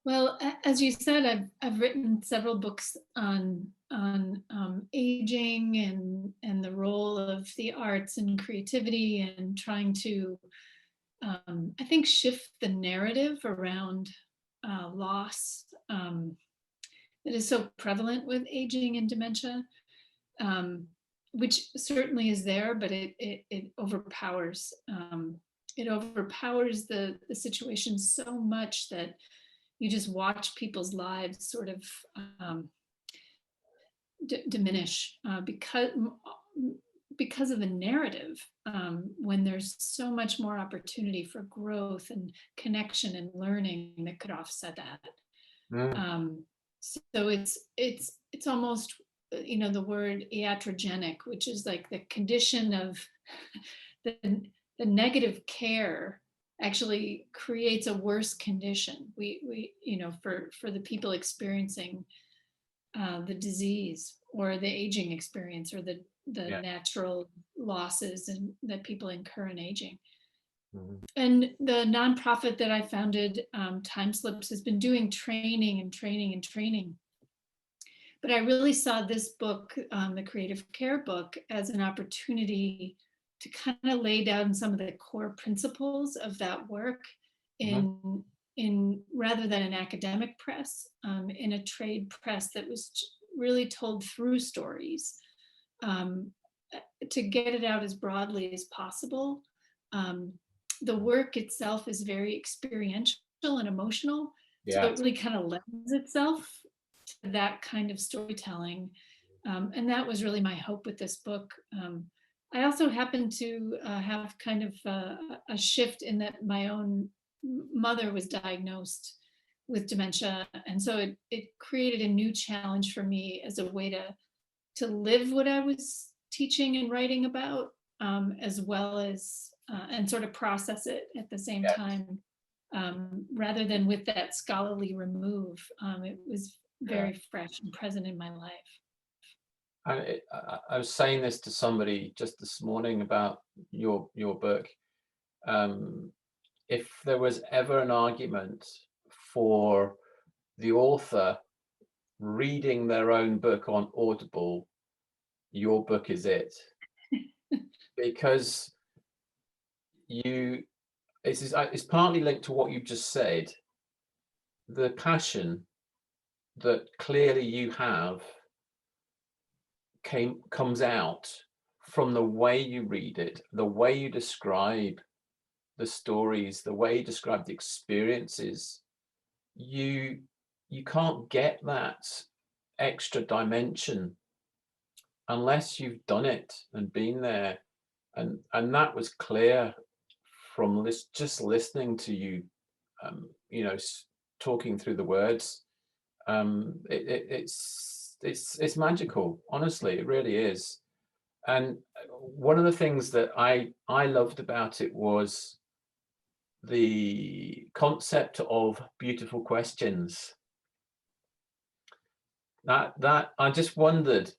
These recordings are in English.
Well, as you said, I've written several books on aging and the role of the arts and creativity and trying to I think shift the narrative around loss that is so prevalent with aging and dementia, um, which certainly is there, but it overpowers. It overpowers the situation so much that you just watch people's lives sort of um, diminish because of the narrative, when there's so much more opportunity for growth and connection and learning that could offset that. Mm, So it's almost, the word iatrogenic, which is like the condition of the, the negative care actually creates a worse condition. We for the people experiencing the disease or the aging experience or the yeah. natural losses and that people incur in aging. Mhm. And the nonprofit that I founded, Time Slips, has been doing training and training and training. But I really saw this book, the Creative Care book, as an opportunity to kind of lay down some of the core principles of that work Mhm. in rather than an academic press, in a trade press that was really told through stories, um, to get it out as broadly as possible. Um, the work itself is very experiential and emotional, so Yeah. it really kind of lends itself to that kind of storytelling. And that was really my hope with this book. I also happened to have kind of a shift in that my own mother was diagnosed with dementia. And so it created a new challenge for me as a way to live what I was teaching and writing about, as well as, and sort of process it at the same Yeah. time, rather than with that scholarly remove. It was Yeah. very fresh and present in my life. I was saying this to somebody just this morning about your book. Um, if there was ever an argument for the author reading their own book on Audible, your book is it, because you it's partly linked to what you just said. The passion that clearly you have comes out from the way you read it, the way you describe the stories, the way you describe the experiences. You you can't get that extra dimension unless you've done it and been there. And that was clear from just listening to you, you know, talking through the words. It's magical. Honestly, it really is. And one of the things that I loved about it was the concept of beautiful questions. That I just wondered,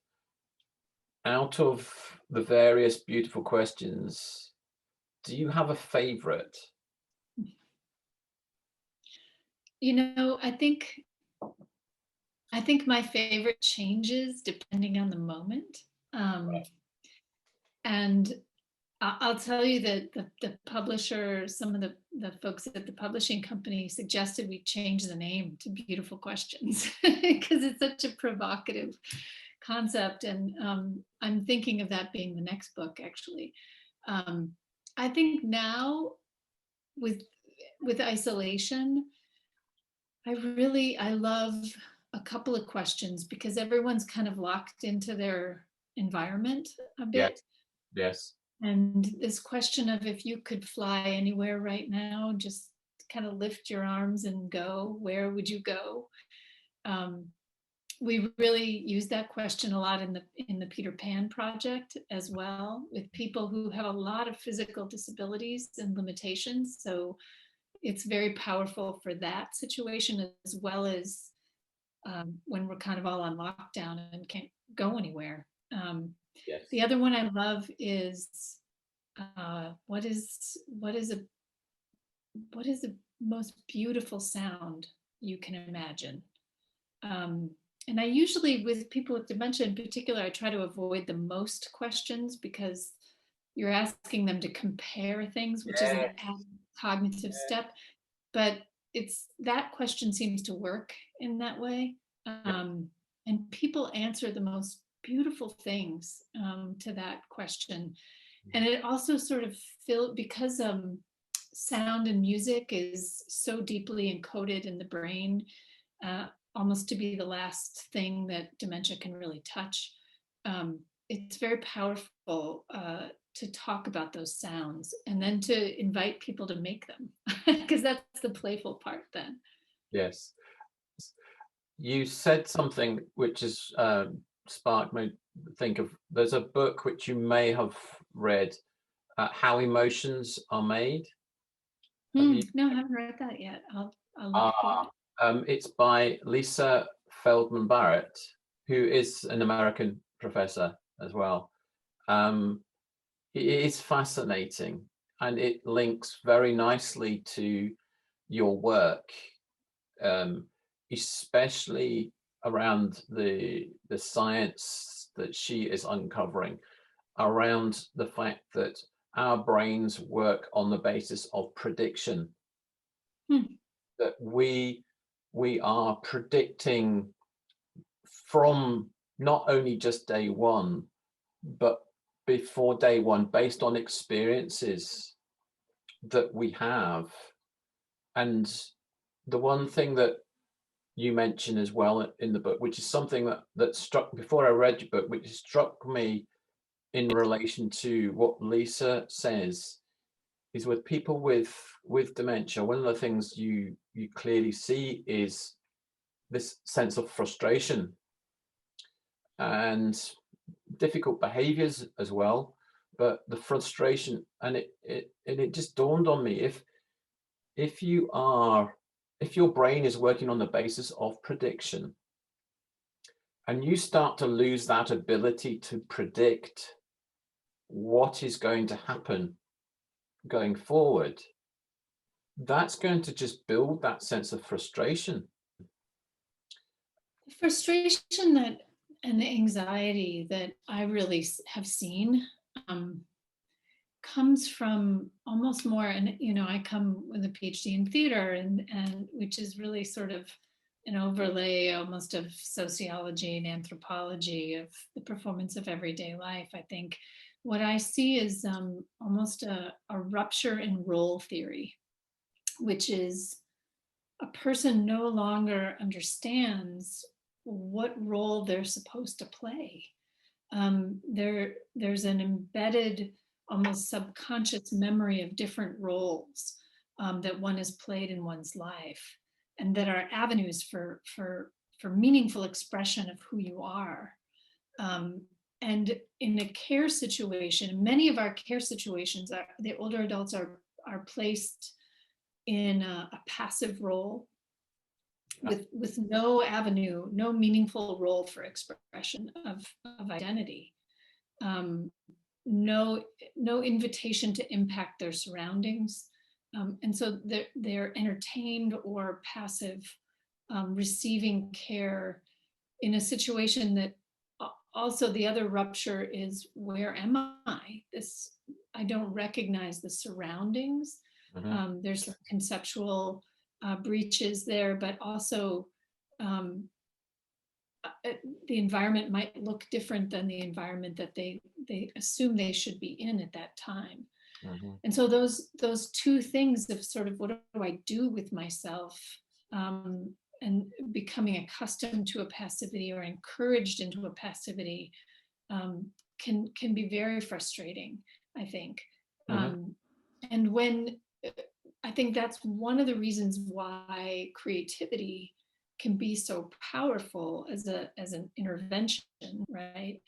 out of the various beautiful questions, do you have a favorite? You know, I think my favorite changes depending on the moment. Um, and I'll tell you that the publisher, some of the folks at the publishing company suggested we change the name to Beautiful Questions because it's such a provocative concept. And I'm thinking of that being the next book, actually. Um, I think now with isolation, I love a couple of questions because everyone's kind of locked into their environment a Yes, bit. yes. And this question of if you could fly anywhere right now, just kind of lift your arms and go, where would you go? Um, we really use that question a lot in the Peter Pan project as well, with people who have a lot of physical disabilities and limitations. So it's very powerful for that situation as well as, when we're kind of all on lockdown and can't go anywhere. Yes. The other one I love is, what is the most beautiful sound? you can imagine. And I usually, with people with dementia in particular, I try to avoid the most questions because you're asking them to compare things, which is an Yeah, added cognitive step. But it's that question seems to work in that way. yeah, And people answer the most beautiful things to that question. And it also sort of because sound and music is so deeply encoded in the brain, uh, almost to be the last thing that dementia can really touch. It's very powerful to talk about those sounds and then to invite people to make them, because that's the playful part then. yes. You said something which has sparked me think of, there's a book which you may have read, How Emotions Are Made. Have you? No, I haven't read that yet. I'll look for Ah, it. it's by Lisa Feldman Barrett, who is an American professor as well. It is fascinating, and it links very nicely to your work, um, especially around the science that she is uncovering around the fact that our brains work on the basis of prediction, Hmm. that we are predicting from not only just day one, but before day one, based on experiences that we have. And the one thing that you mention as well in the book, which is something that struck before I read your book, which struck me in relation to what Lisa says, is with people with dementia, one of the things you clearly see is this sense of frustration and difficult behaviors as well. But the frustration, and it just dawned on me, if you are if your brain is working on the basis of prediction, and you start to lose that ability to predict what is going to happen going forward, that's going to just build that sense of frustration. The frustration that and the anxiety that I really have seen um, comes from almost more, and I come with a PhD in theater, and which is really sort of an overlay almost of sociology and anthropology of the performance of everyday life. I think what I see is almost a rupture in role theory, which is a person no longer understands what role they're supposed to play. There's an embedded, almost subconscious memory of different roles that one has played in one's life, and that are avenues for meaningful expression of who you are. And in a care situation, many of our care situations, the older adults are placed in a passive role with no avenue, no meaningful role for expression of identity. Um, no invitation to impact their surroundings. And so they're entertained or passive, receiving care in a situation that also the other rupture is, where am I? I don't recognize the surroundings. Mhm. There's some conceptual breaches there, but also um, the environment might look different than the environment that they assume they should be in at that time. Mhm. And so those two things of sort of, what do I do with myself, and becoming accustomed to a passivity or encouraged into a passivity, can be very frustrating, I think. Mhm. And when I think that's one of the reasons why creativity can be so powerful as an intervention, right?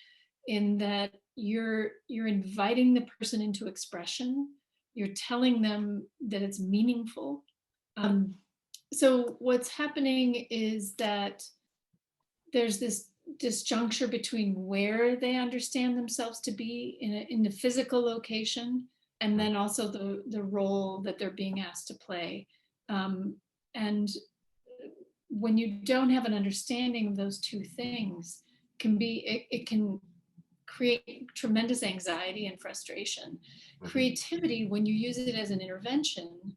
In that you're inviting the person into expression, you're telling them that it's meaningful. So what's happening is that there's this disjuncture between where they understand themselves to be in the physical location, and then also the role that they're being asked to play. And when you don't have an understanding of those two things, it can create tremendous anxiety and frustration. Creativity, when you use it as an intervention,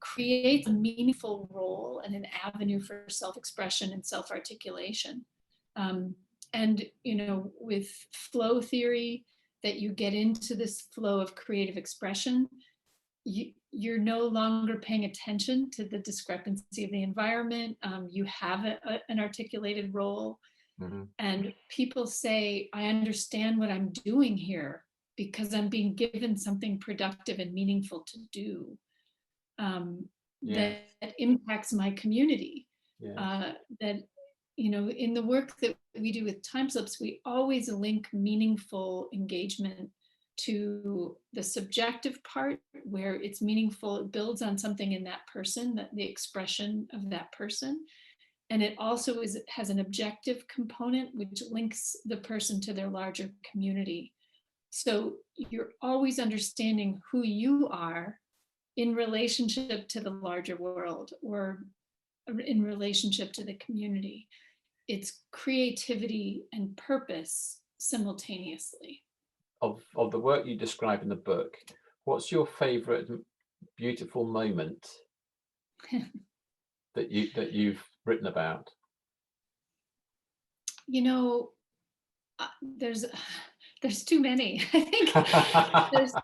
creates a meaningful role and an avenue for self-expression and self-articulation. And with flow theory, that you get into this flow of creative expression, you're no longer paying attention to the discrepancy of the environment. You have an articulated role. And people say, I understand what I'm doing here because I'm being given something productive and meaningful to do, that impacts my community. That, in the work that we do with time slips, we always link meaningful engagement to the subjective part, where it's meaningful, it builds on something in that person, that the expression of that person. And it also has an objective component, which links the person to their larger community. So you're always understanding who you are in relationship to the larger world, or in relationship to the community. It's creativity and purpose simultaneously. Of the work you describe in the book, what's your favorite beautiful moment that you've written about? There's too many. I think there's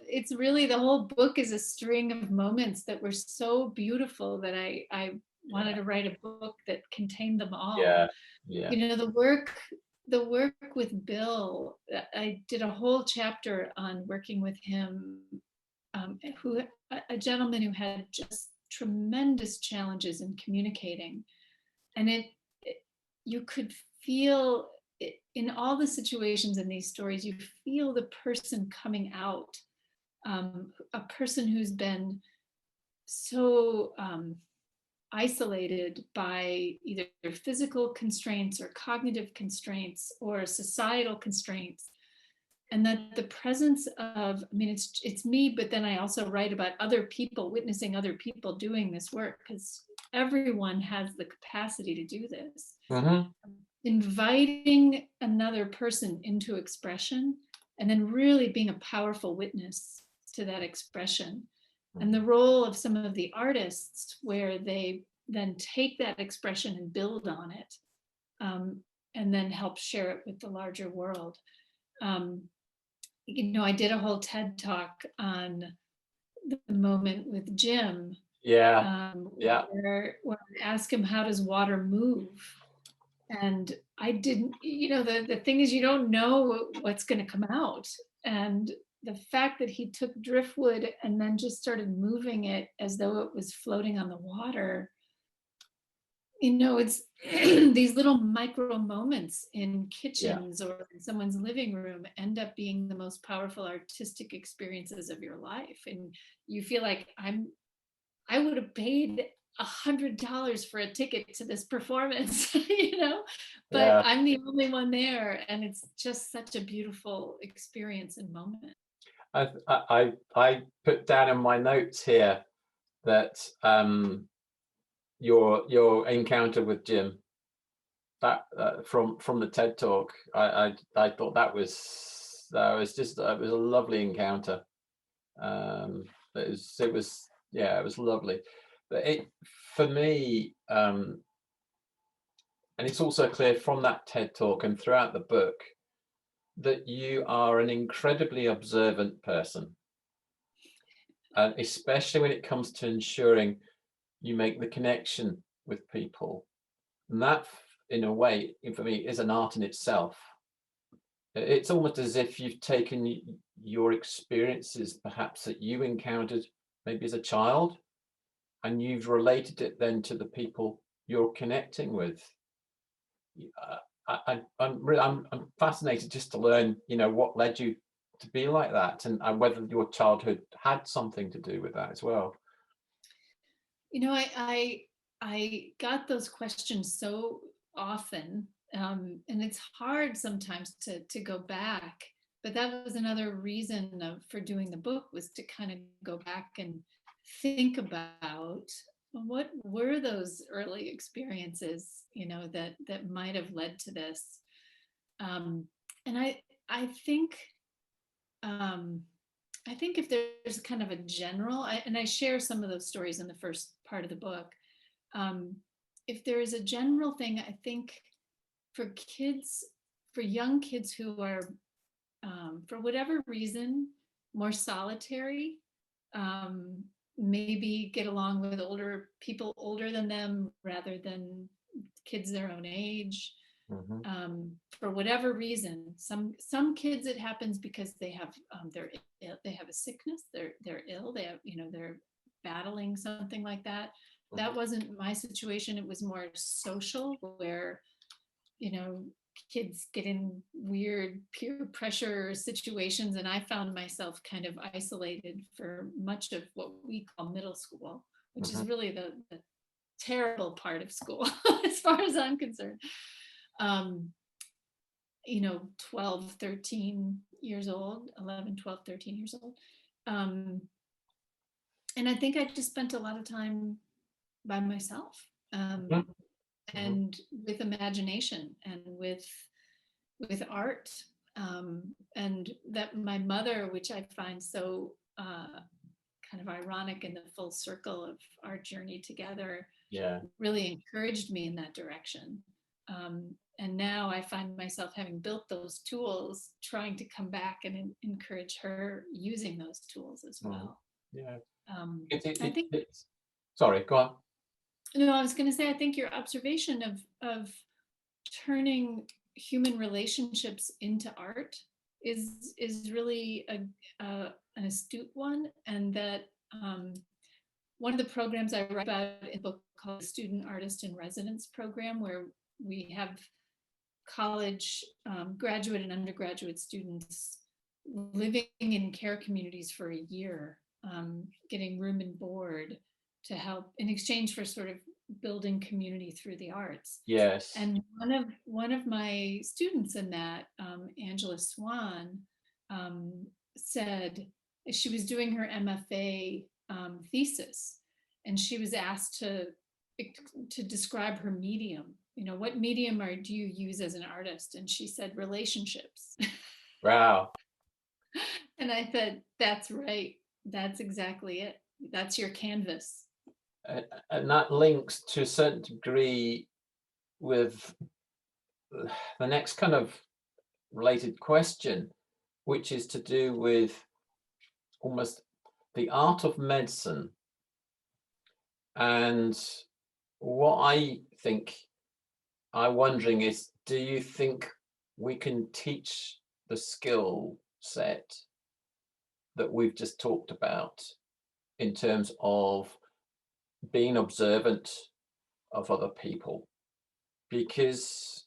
it's really, the whole book is a string of moments that were so beautiful that I wanted to write a book that contained them all. The work with Bill, I did a whole chapter on working with him, a gentleman who had just tremendous challenges in communicating. And you could feel it, in all the situations in these stories, you feel the person coming out, a person who's been so isolated by either physical constraints or cognitive constraints or societal constraints. And that the presence of, it's me, but then I also write about other people, witnessing other people doing this work, because everyone has the capacity to do this. Inviting another person into expression, and then really being a powerful witness to that expression. And the role of some of the artists, where they then take that expression and build on it, and then help share it with the larger world. I did a whole TED talk on the moment with Jim. Where I ask him, how does water move? And I didn't, the thing is, you don't know what's going to come out. And the fact that he took driftwood and then just started moving it as though it was floating on the water, it's these little micro moments in kitchens or in someone's living room end up being the most powerful artistic experiences of your life. And you feel like I would have paid $100 for a ticket to this performance, but I'm the only one there, and it's just such a beautiful experience and moment. I put down in my notes here that your encounter with Jim, that from the TED talk, I thought that was a lovely encounter. It was lovely. But for me, and it's also clear from that TED talk and throughout the book, that you are an incredibly observant person, and especially when it comes to ensuring you make the connection with people. And that, in a way, for me, is an art in itself. It's almost as if you've taken your experiences, perhaps that you encountered maybe as a child, and you've related it then to the people you're connecting with. I'm fascinated just to learn, what led you to be like that, and whether your childhood had something to do with that as well. I got those questions so often, and it's hard sometimes to go back. But that was another reason for doing the book, was to kind of go back and think about what were those early experiences, that might have led to this? Um, and I think um, I think if there's kind of a general, and I share some of those stories in the first part of the book. Um, if there is a general thing, I think for kids, for young kids who are, for whatever reason, more solitary, um, maybe get along with older people older than them rather than kids their own age. Mhm. For whatever reason, some kids it happens because they have a sickness, they're ill, they have, they're battling something like that. That wasn't my situation. It was more social, where you know kids get in weird peer pressure situations, and I found myself kind of isolated for much of what we call middle school, which is Mhm. really the terrible part of school as far as I'm concerned. um, 12, 13 years old, 11, 12, 13 years old. um, and I think I just spent a lot of time by myself, Mhm. Mhm. and with imagination and with art, and that my mother, which I find so kind of ironic in the full circle of our journey together, Yeah. really encouraged me in that direction. And now I find myself, having built those tools, trying to come back and encourage her using those tools as Mhm. well. Yeah. Um, It, it, I it, think, it's sorry, go on. no, I was going to say, I think your observation of turning human relationships into art is really an astute one, and that one of the programs I write about in the book, called the Student Artist in Residence program, where we have college, graduate and undergraduate students living in care communities for a year, getting room and board to help in exchange for sort of building community through the arts. Yes. And one of my students in that, Angela Swan, said she was doing her MFA thesis, and she was asked to describe her medium. What medium do you use as an artist? And she said relationships. Wow. And I said, that's right. That's exactly it. That's your canvas. And that links to a certain degree with the next kind of related question, which is to do with almost the art of medicine. And what I'm wondering is, do you think we can teach the skill set that we've just talked about in terms of being observant of other people? Because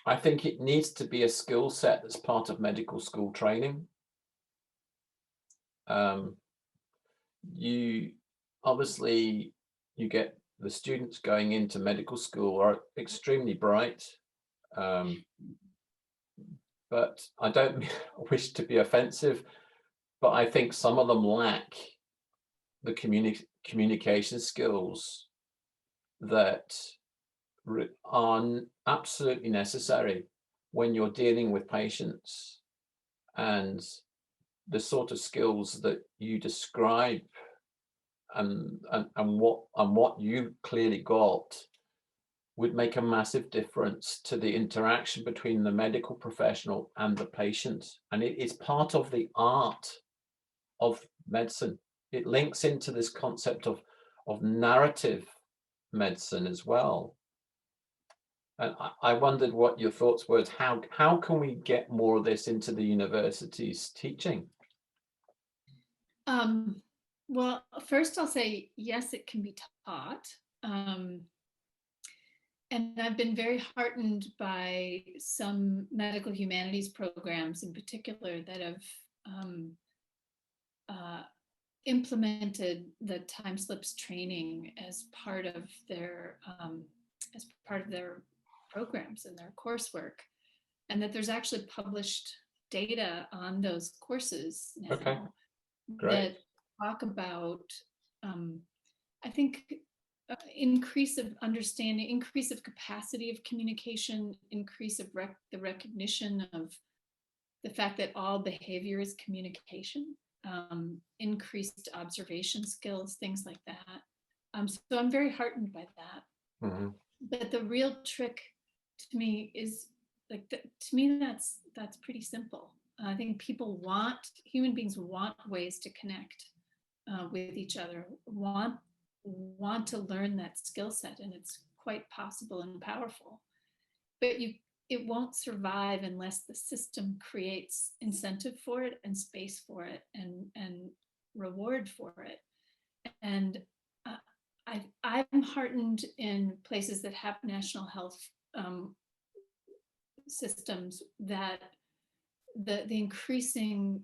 I think it needs to be a skill set that's part of medical school training. Um, you obviously you get the students going into medical school are extremely bright, um, but I don't wish to be offensive, but I think some of them lack the communication skills that are absolutely necessary when you're dealing with patients, and the sort of skills that you describe and what you clearly got would make a massive difference to the interaction between the medical professional and the patient. And it's part of the art of medicine. It links into this concept of narrative medicine as well. And I wondered what your thoughts were. How can we get more of this into the university's teaching? Um, well, first I'll say, yes, it can be taught. Um, and I've been very heartened by some medical humanities programs in particular that have um, uh, implemented the time slips training as part of their programs and their coursework, and that there's actually published data on those courses Okay, now great. that talk about, um, I think increase of understanding, increase of capacity of communication, increase of the recognition of the fact that all behavior is communication, increased observation skills, things like that. So I'm very heartened by that. Mm-hmm. But the real trick to me is like, to me, that's pretty simple. I think human beings want ways to connect with each other, want to learn that skill set, and it's quite possible and powerful. But it won't survive unless the system creates incentive for it and space for it and reward for it. And I'm heartened in places that have national health systems that the increasing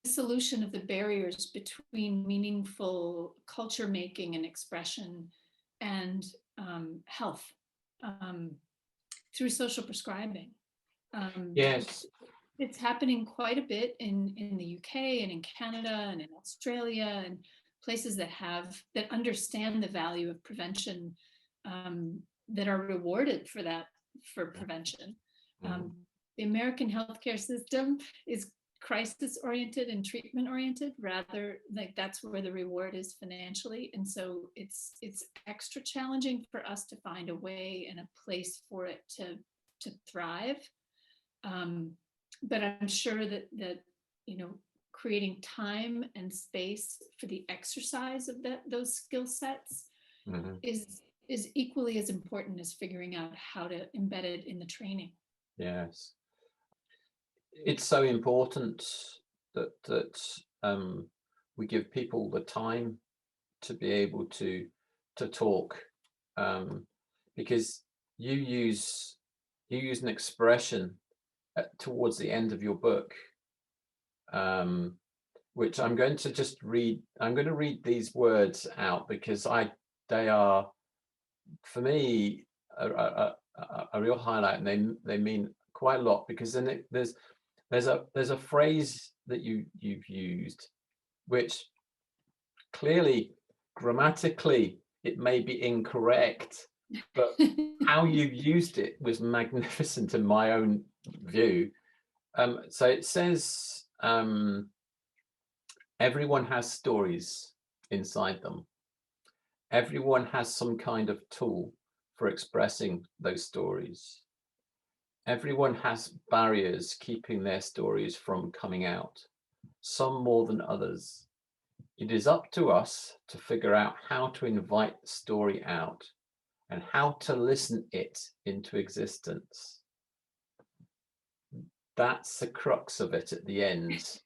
dissolution of the barriers between meaningful culture making and expression and health through social prescribing. Yes. It's happening quite a bit in the UK and in Canada and in Australia, and places that understand the value of prevention, that are rewarded for that, for prevention. The American healthcare system is crisis oriented and treatment oriented, rather, like that's where the reward is financially. And so it's extra challenging for us to find a way and a place for it to thrive. But I'm sure that creating time and space for the exercise of those skill sets is equally as important as figuring out how to embed it in the training. Yes. It's so important that we give people the time to be able to talk, because you use an expression towards the end of your book, which I'm going to just read. I'm going to read these words out because they are, for me, a real highlight, and they mean quite a lot, because then there's a phrase that you've used, which clearly grammatically it may be incorrect, but how you've used it was magnificent in my own view. So it says, everyone has stories inside them. Everyone has some kind of tool for expressing those stories. Everyone has barriers keeping their stories from coming out, some more than others. It is up to us to figure out how to invite the story out and how to listen it into existence. That's the crux of it at the end.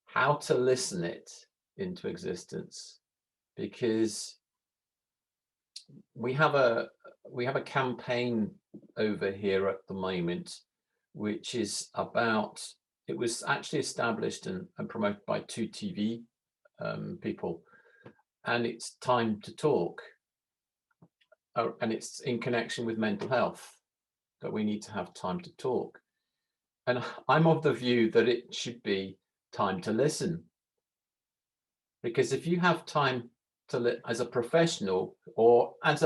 How to listen it into existence, because we have a campaign over here at the moment, which is about, it was actually established and promoted by 2TV people, and it's time to talk, and it's in connection with mental health, that we need to have time to talk. And I'm of the view that it should be time to listen, because if you have time to as a professional or as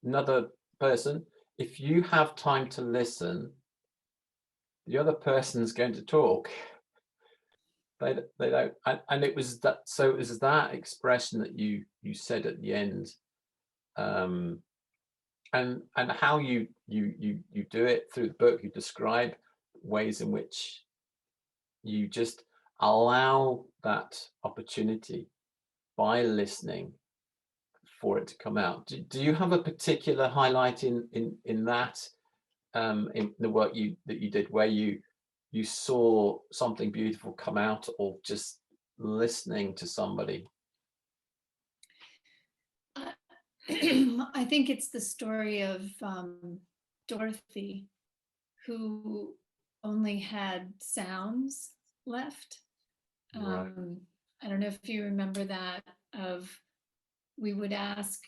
another person, if you have time to listen, the other person's going to talk. They don't, and it was that. So it was that expression that you said at the end, and how you do it through the book. You describe ways in which you just allow that opportunity by listening for it to come out. Do you have a particular highlight in that, in the work that you did, where you saw something beautiful come out of just listening to somebody? I think it's the story of Dorothy, who only had sounds left. Right. I don't know if you remember that. We would ask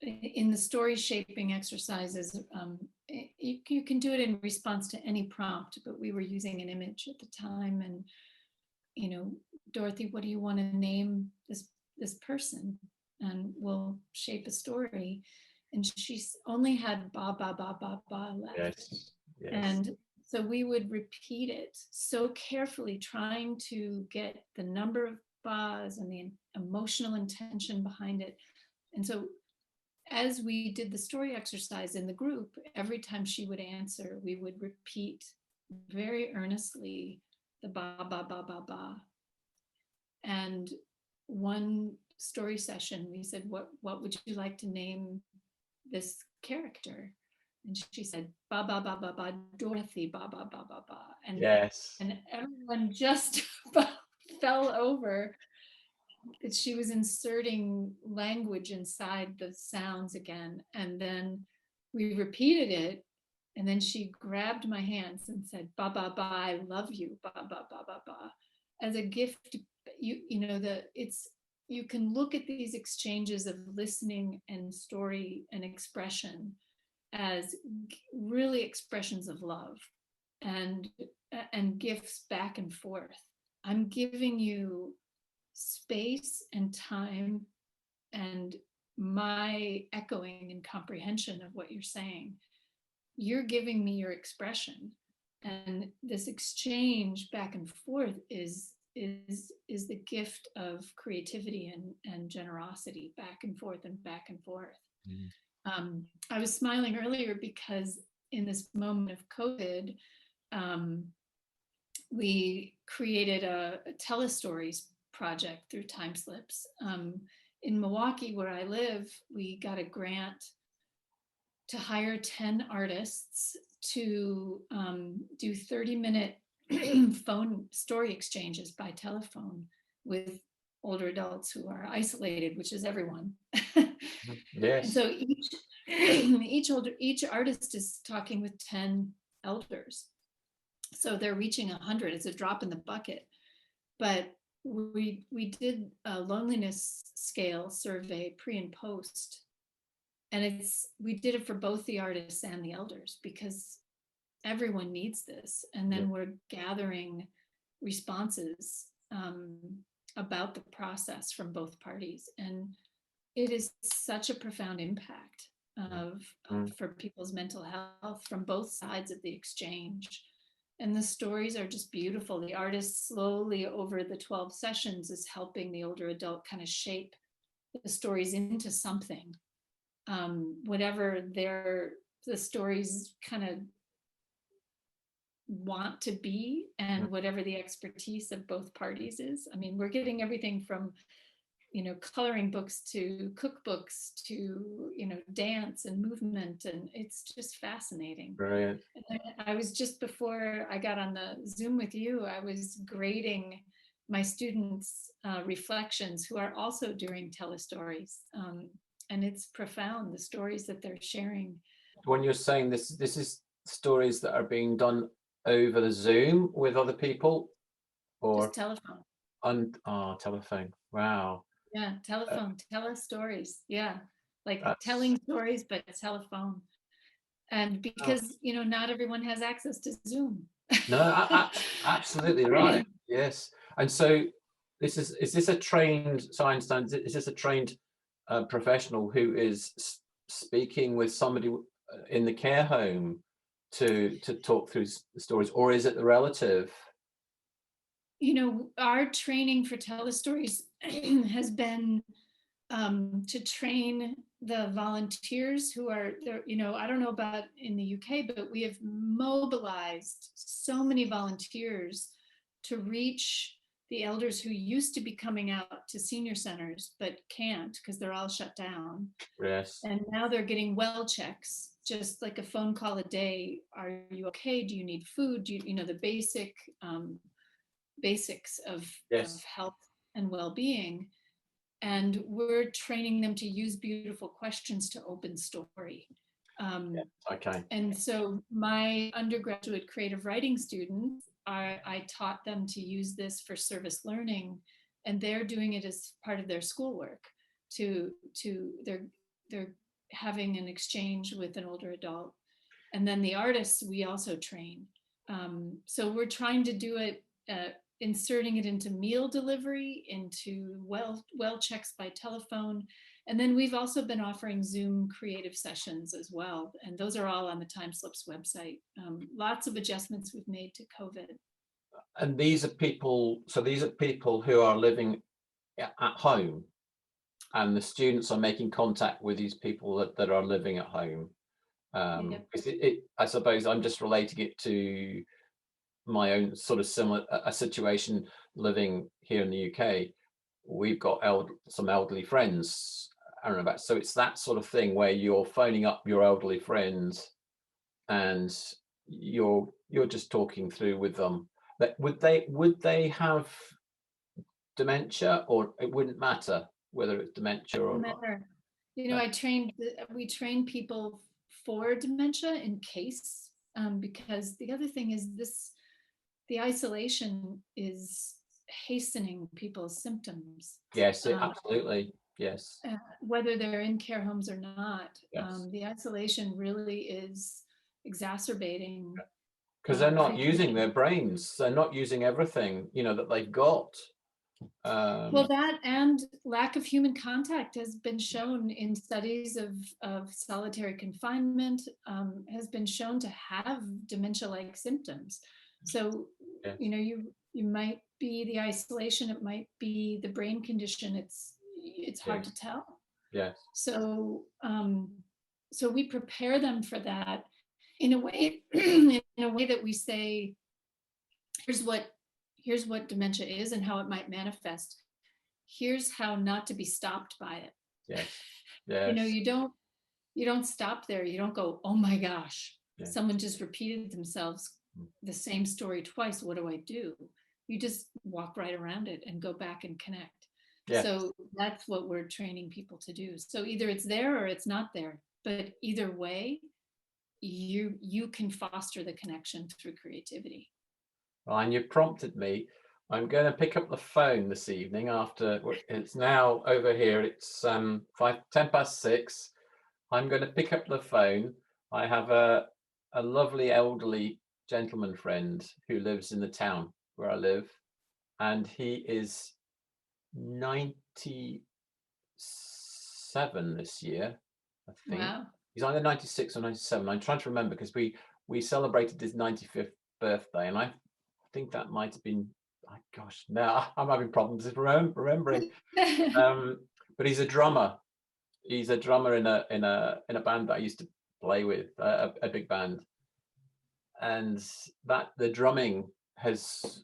in the story shaping exercises, you can do it in response to any prompt, but we were using an image at the time, and Dorothy, what do you want to name this person? And we'll shape a story. And she's only had ba, ba, ba, ba, ba left. Yes. Yes. And so we would repeat it so carefully, trying to get the number of bas and the emotional intention behind it. And so as we did the story exercise in the group, every time she would answer, we would repeat very earnestly the ba, ba, ba, ba, ba. And one story session, we said, what would you like to name this character? And she said, ba, ba, ba, ba, ba, Dorothy, ba, ba, ba, ba, ba. And, Yes. and everyone just fell over. She was inserting language inside the sounds again. And then we repeated it. And then she grabbed my hands and said, ba, ba, ba, I love you, ba, ba, ba, ba, ba, as a gift. You know, you can look at these exchanges of listening and story and expression as really expressions of love and gifts back and forth. I'm giving you space and time and my echoing and comprehension of what you're saying. You're giving me your expression, and this exchange back and forth is the gift of creativity and generosity, back and forth and back and forth. I was smiling earlier because in this moment of COVID, we created a telestories project through Time Slips. In Milwaukee, where I live, we got a grant to hire 10 artists to do 30-minute phone story exchanges by telephone with older adults who are isolated, which is everyone. Yes. And so each artist is talking with 10 elders. So they're reaching 100. It's a drop in the bucket. But we did a loneliness scale survey pre and post. And we did it for both the artists and the elders because everyone needs this. And then we're gathering responses about the process from both parties. And it is such a profound impact for people's mental health from both sides of the exchange. And the stories are just beautiful. The artist slowly over the 12 sessions is helping the older adult kind of shape the stories into something, whatever the stories kind of want to be, and whatever the expertise of both parties is. I mean, we're getting everything from, you know, coloring books to cookbooks to, you know, dance and movement, and it's just fascinating. Brilliant. And I was just before I got on the Zoom with you, I was grading my students' reflections who are also doing telestories, and it's profound, the stories that they're sharing. When you're saying this is stories that are being done over the Zoom with other people, or just telephone? Telephone. Wow. Yeah, telephone, telestories. Yeah, like That's telling stories, but telephone. And because, you know, not everyone has access to Zoom. no, absolutely right. Yes. And so is this a trained, so I understand, is this a trained professional who is speaking with somebody in the care home to talk through stories, or is it the relative? You know, our training for telestories has been to train the volunteers who are there. You know, I don't know about in the UK, but we have mobilized so many volunteers to reach the elders who used to be coming out to senior centers but can't because they're all shut down. Yes. And now they're getting well checks, just like a phone call a day. Are you okay? Do you need food? Do you know, the basics of health and well-being. And we're training them to use beautiful questions to open story. Okay. And so my undergraduate creative writing students, I taught them to use this for service learning, and they're doing it as part of their schoolwork. They're having an exchange with an older adult, and then the artists we also train. So we're trying to do it inserting it into meal delivery, into well checks by telephone. And then we've also been offering Zoom creative sessions as well. And those are all on the Timeslips website. Lots of adjustments we've made to COVID. And these are people, so these are people who are living at home, and the students are making contact with these people that are living at home. Yep. I suppose I'm just relating it to my own sort of similar a situation living here in the UK. We've got some elderly friends. I don't know about, so it's that sort of thing where you're phoning up your elderly friends and you're just talking through with them. That would they have dementia, or it wouldn't matter whether it's dementia or not? Matter. You know, we train people for dementia in case, because the other thing is the isolation is hastening people's symptoms. Yes, absolutely. Yes. Whether they're in care homes or not, Yes. the isolation really is exacerbating. Because they're not using their brains. They're not using everything, that they've got. Well, that and lack of human contact has been shown in studies of solitary confinement, has been shown to have dementia-like symptoms. So, yes. You might be the isolation, it might be the brain condition. It's hard to tell. Yes. So, so we prepare them for that in a way, in a way that we say, here's what dementia is and how it might manifest. Here's how not to be stopped by it. Yes. Yes. You don't stop there. You don't go, oh my gosh, someone just repeated themselves the same story twice. What do I do? You just walk right around it and go back and connect. Yes. So that's what we're training people to do. So either it's there or it's not there, but either way, you can foster the connection through creativity. Well, and you prompted me. I'm going to pick up the phone this evening after it's now over here. It's 10:10. I'm going to pick up the phone. I have a lovely elderly gentleman friend who lives in the town where I live, and he is 97 this year, I think. Wow. He's either 96 or 97. I'm trying to remember because we celebrated his 95th birthday, and I think that might have been, gosh, now I'm having problems remembering. But he's a drummer. He's a drummer in a band that I used to play with, a big band, and that the drumming he's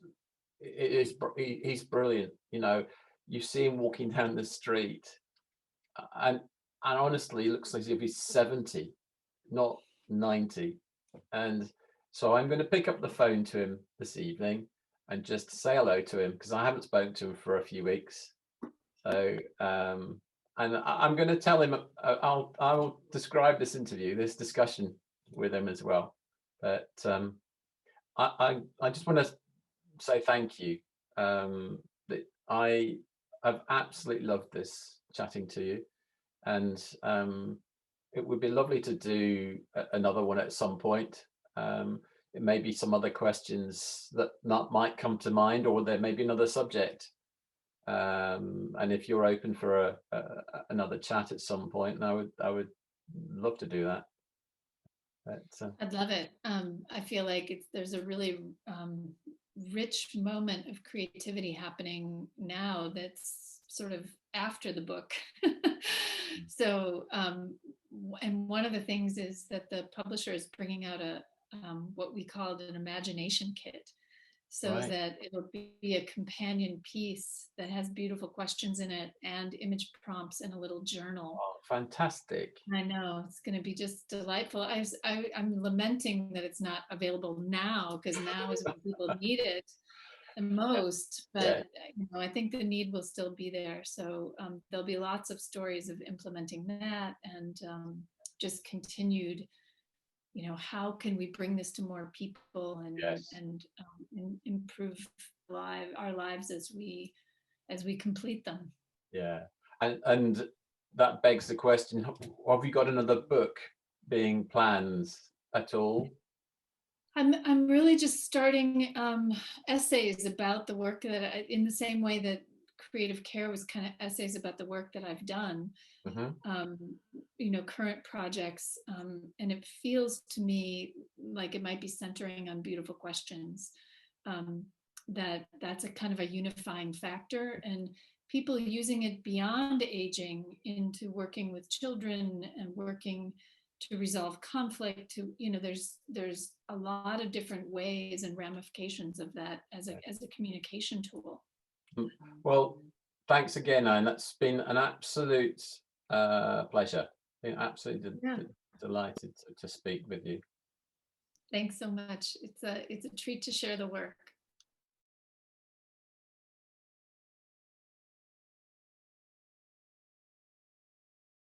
brilliant. You see him walking down the street, and honestly, it looks as if he's 70, not 90. And so I'm going to pick up the phone to him this evening and just say hello to him, because I haven't spoken to him for a few weeks. So, and I'm going to tell him, I'll describe this interview, this discussion with him as well. But I just want to say thank you. I have absolutely loved this, chatting to you, and it would be lovely to do another one at some point. It may be some other questions that might come to mind, or there may be another subject. And if you're open for another chat at some point, I would love to do that. But, I'd love it. I feel like there's a really rich moment of creativity happening now that's sort of after the book. So, and one of the things is that the publisher is bringing out what we called an imagination kit, so right. that it'll be a companion piece that has beautiful questions in it and image prompts and a little journal. Oh, fantastic. I know, it's going to be just delightful. I'm lamenting that it's not available now, because now is when people need it the most, but I think the need will still be there. So there'll be lots of stories of implementing that, and just continued, how can we bring this to more people and improve our lives as we complete them. Yeah, and that begs the question: have you got another book being planned at all? I'm really just starting essays about the work that in the same way that creative care was kind of essays about the work that I've done. Hmm. um, current projects. And it feels to me like it might be centering on beautiful questions. Um, that's a kind of a unifying factor, and people using it beyond aging into working with children and working to resolve conflict. To there's a lot of different ways and ramifications of that as a communication tool. Well, thanks again, Anne. That's been an absolute pleasure. Been absolutely Yeah. delighted to speak with you. Thanks so much. It's a treat to share the work.